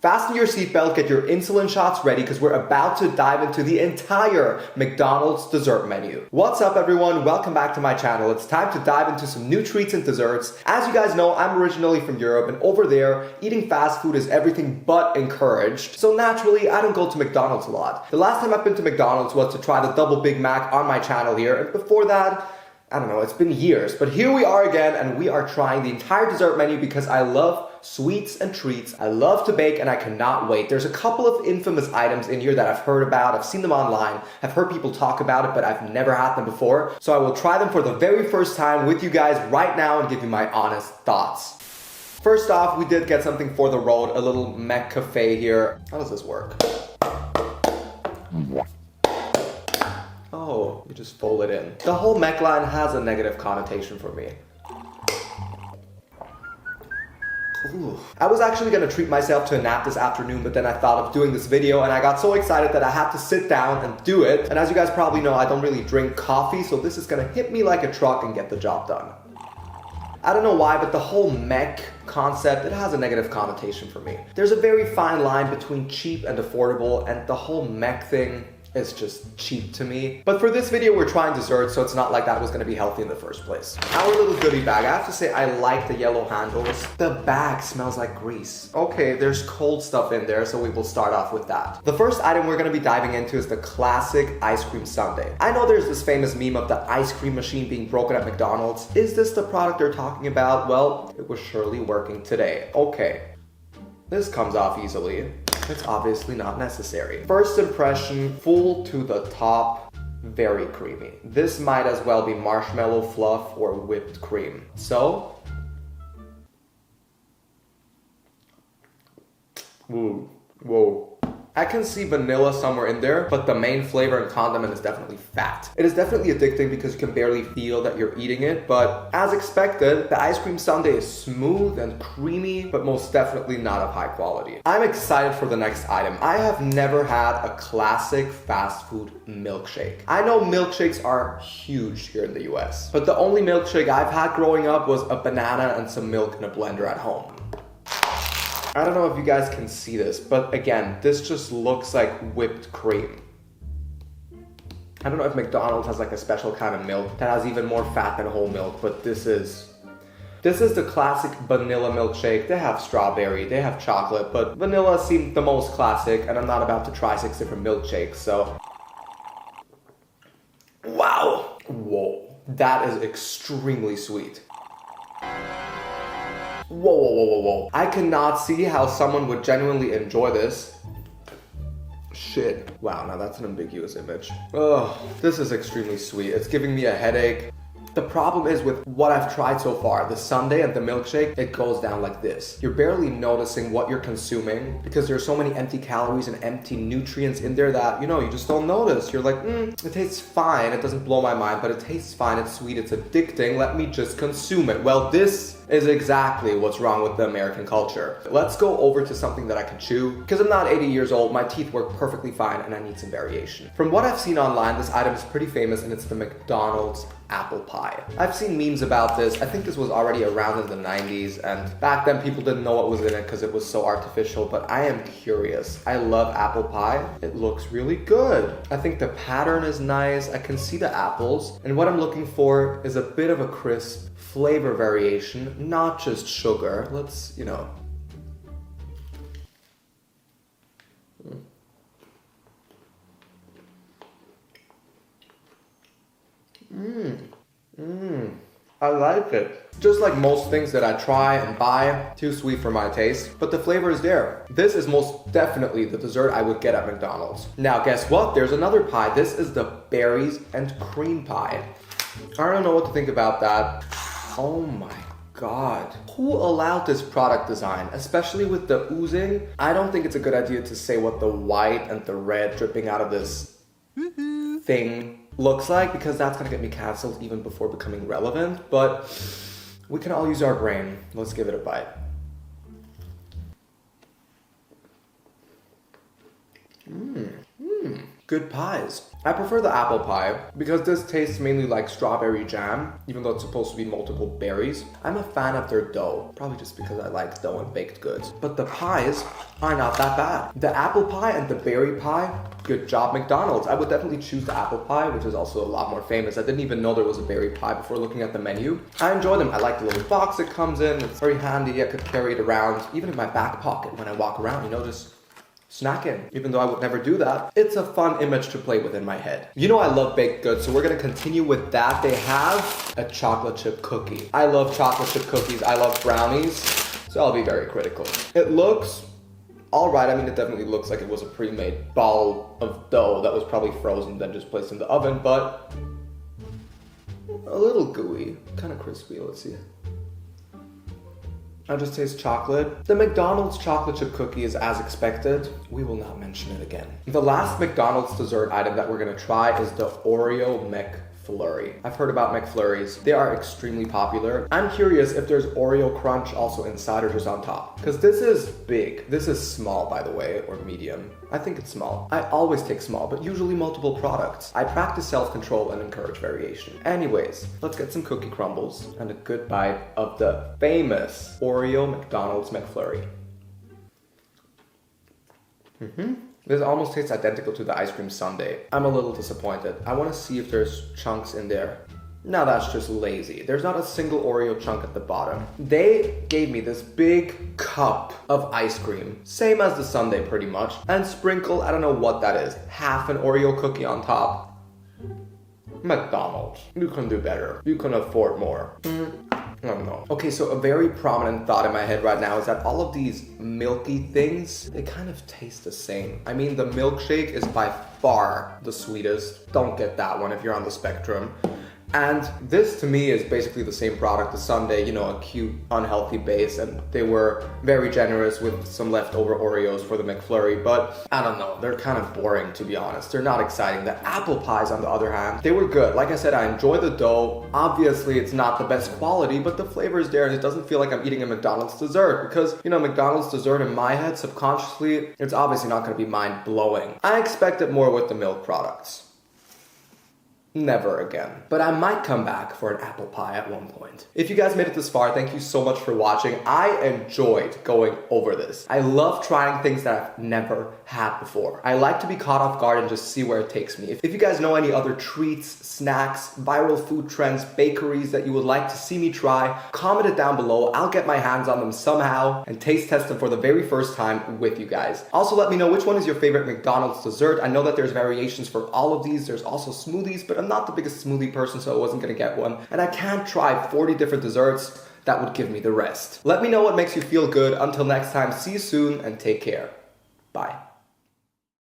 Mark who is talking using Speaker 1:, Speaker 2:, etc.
Speaker 1: Fasten your seatbelt, get your insulin shots ready because we're about to dive into the entire McDonald's dessert menu. What's up everyone? Welcome back to my channel. It's time to dive into some new treats and desserts. As you guys know, I'm originally from Europe and over there, eating fast food is everything but encouraged. So naturally, I don't go to McDonald's a lot. The last time I've been to McDonald's was to try the double Big Mac on my channel here, and before that, I don't know, it's been years, but here we are again and we are trying the entire dessert menu because I love sweets and treats. I love to bake and I cannot wait. There's a couple of infamous items in here that I've heard about. I've seen them online. I've heard people talk about it, but I've never had them before. So I will try them for the very first time with you guys right now and give you my honest thoughts. First off, we did get something for the road, a little Mech Cafe here. How does this work? Oh, you just fold it in. The whole Mech line has a negative connotation for me. Ooh. I was actually gonna treat myself to a nap this afternoon, but then I thought of doing this video and I got so excited that I had to sit down and do it. And as you guys probably know, I don't really drink coffee, so this is gonna hit me like a truck and get the job done. I don't know why, but the whole Mech concept, it has a negative connotation for me. There's a very fine line between cheap and affordable, and the whole Mech thing, it's just cheap to me. But for this video, we're trying desserts, so it's not like that was gonna be healthy in the first place. Our little goodie bag, I have to say I like the yellow handles. The bag smells like grease. Okay, there's cold stuff in there, so we will start off with that. The first item we're gonna be diving into is the classic ice cream sundae. I know there's this famous meme of the ice cream machine being broken at McDonald's. Is this the product they're talking about? Well, it was surely working today. Okay, this comes off easily. It's obviously not necessary. First impression, full to the top, very creamy. This might as well be marshmallow fluff or whipped cream. So, whoa. I can see vanilla somewhere in there, but the main flavor and condiment is definitely fat. It is definitely addicting because you can barely feel that you're eating it, but as expected, the ice cream sundae is smooth and creamy, but most definitely not of high quality. I'm excited for the next item. I have never had a classic fast food milkshake. I know milkshakes are huge here in the US, but the only milkshake I've had growing up was a banana and some milk in a blender at home. I don't know if you guys can see this, but again, this just looks like whipped cream. I don't know if McDonald's has like a special kind of milk that has even more fat than whole milk, but this is the classic vanilla milkshake. They have strawberry, they have chocolate, but vanilla seemed the most classic, and I'm not about to try 6 different milkshakes, so. Wow! Whoa, that is extremely sweet. Whoa. I cannot see how someone would genuinely enjoy this. Shit. Wow, now that's an ambiguous image. Ugh, this is extremely sweet. It's giving me a headache. The problem is with what I've tried so far, the sundae and the milkshake, it goes down like this. You're barely noticing what you're consuming because there's so many empty calories and empty nutrients in there that, you just don't notice. You're like, it tastes fine. It doesn't blow my mind, but it tastes fine. It's sweet. It's addicting. Let me just consume it. Well, this is exactly what's wrong with the American culture. Let's go over to something that I can chew. Because I'm not 80 years old, my teeth work perfectly fine and I need some variation. From what I've seen online, this item is pretty famous and it's the McDonald's apple pie. I've seen memes about this. I think this was already around in the 90s and back then people didn't know what was in it because it was so artificial, but I am curious. I love apple pie. It looks really good. I think the pattern is nice. I can see the apples, and what I'm looking for is a bit of a crisp flavor variation, not just sugar. Let's, I like it. Just like most things that I try and buy, too sweet for my taste, but the flavor is there. This is most definitely the dessert I would get at McDonald's. Now guess what? There's another pie. This is the berries and cream pie. I don't know what to think about that. Oh my God. Who allowed this product design, especially with the oozing? I don't think it's a good idea to say what the white and the red dripping out of this thing looks like, because that's gonna get me canceled even before becoming relevant, but we can all use our brain. Let's give it a bite. good pies. I prefer the apple pie because this tastes mainly like strawberry jam, even though it's supposed to be multiple berries. I'm a fan of their dough, probably just because I like dough and baked goods. But the pies are not that bad. The apple pie and the berry pie, good job McDonald's. I would definitely choose the apple pie, which is also a lot more famous. I didn't even know there was a berry pie before looking at the menu. I enjoy them. I like the little box it comes in. It's very handy. I could carry it around, even in my back pocket when I walk around, you know, just snacking, even though I would never do that. It's a fun image to play with in my head. You know I love baked goods, so we're gonna continue with that. They have a chocolate chip cookie. I love chocolate chip cookies. I love brownies, so I'll be very critical. It looks all right. I mean, it definitely looks like it was a pre-made ball of dough that was probably frozen, then just placed in the oven, but a little gooey, kind of crispy. Let's see. I just taste chocolate. The McDonald's chocolate chip cookie is as expected. We will not mention it again. The last McDonald's dessert item that we're gonna try is the Oreo McFlurry. I've heard about McFlurries. They are extremely popular. I'm curious if there's Oreo crunch also inside or just on top. Because this is big. This is small, by the way, or medium. I think it's small. I always take small, but usually multiple products. I practice self-control and encourage variation. Anyways, let's get some cookie crumbles and a good bite of the famous Oreo McDonald's McFlurry. This almost tastes identical to the ice cream sundae. I'm a little disappointed. I want to see if there's chunks in there. Now that's just lazy. There's not a single Oreo chunk at the bottom. They gave me this big cup of ice cream, same as the sundae pretty much, and sprinkle, I don't know what that is, half an Oreo cookie on top. McDonald's, you can do better. You can afford more. I don't know. Okay, so a very prominent thought in my head right now is that all of these milky things, they kind of taste the same. I mean, the milkshake is by far the sweetest. Don't get that one if you're on the spectrum. And this to me is basically the same product, the sundae, you know, a cute, unhealthy base, and they were very generous with some leftover Oreos for the McFlurry, but I don't know, they're kind of boring to be honest. They're not exciting. The apple pies, on the other hand, they were good. Like I said, I enjoy the dough. Obviously, it's not the best quality, but the flavor is there, and it doesn't feel like I'm eating a McDonald's dessert, because, you know, McDonald's dessert in my head, subconsciously, it's obviously not going to be mind-blowing. I expected more with the milk products. Never again. But I might come back for an apple pie at one point. If you guys made it this far, thank you so much for watching. I enjoyed going over this. I love trying things that I've never had before. I like to be caught off guard and just see where it takes me. If you guys know any other treats, snacks, viral food trends, bakeries that you would like to see me try, comment it down below. I'll get my hands on them somehow and taste test them for the very first time with you guys. Also, let me know which one is your favorite McDonald's dessert. I know that there's variations for all of these. There's also smoothies, but I'm not the biggest smoothie person, so I wasn't gonna get one. And I can't try 40 different desserts. That would give me the rest. Let me know what makes you feel good. Until next time, see you soon and take care. Bye.